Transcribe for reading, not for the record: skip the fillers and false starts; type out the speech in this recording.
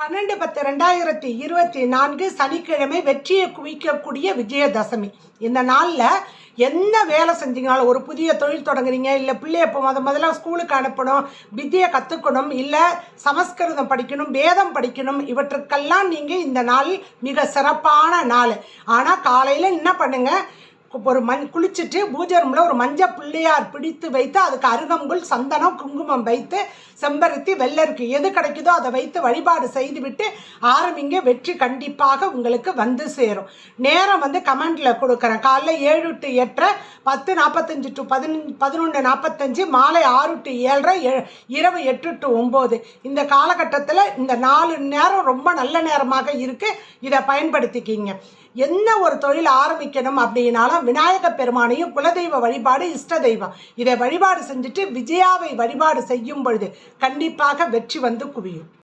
12/10/2024 சனிக்கிழமை வெற்றியை குவிக்கக்கூடிய விஜயதசமி. இந்த நாளில் என்ன வேலை செஞ்சீங்கனாலும், ஒரு புதிய தொழில் தொடங்குறீங்க, இல்லை பிள்ளைய இப்போ முதல்ல ஸ்கூலுக்கு அனுப்பணும், வித்தியை கற்றுக்கணும், இல்லை சமஸ்கிருதம் படிக்கணும், வேதம் படிக்கணும், இவற்றுக்கெல்லாம் நீங்கள் இந்த நாள் மிக சிறப்பான நாள். ஆனால் காலையில் என்ன பண்ணுங்கள், ஒரு குளிச்சுட்டு பூஜை ரூமில் ஒரு மஞ்சள் பிள்ளையார் பிடித்து வைத்து அதுக்கு அருகம்புல், சந்தனம், குங்குமம் வைத்து செம்பருத்தி, வெள்ளருக்கு எது கிடைக்குதோ அதை வைத்து வழிபாடு செய்துவிட்டு ஆரம்பிங்க. வெற்றி கண்டிப்பாக உங்களுக்கு வந்து சேரும். நேரம் கமெண்டில் கொடுக்குறேன். காலைல 7 to 8, 10:45 to 11:45, மாலை 6 to 7:30, இரவு 8 to 9. இந்த காலகட்டத்தில் இந்த 4 நேரம் ரொம்ப நல்ல நேரமாக இருக்குது. இதை பயன்படுத்திக்கிங்க. என்ன ஒரு தொழில் ஆரம்பிக்கணும் அப்படின்னாலும் விநாயக பெருமானையும், குலதெய்வ வழிபாடு, இஷ்ட தெய்வம், இதை வழிபாடு செஞ்சுட்டு விஜயாவை வழிபாடு செய்யும் பொழுது கண்டிப்பாக வெற்றி வந்து குவியும்.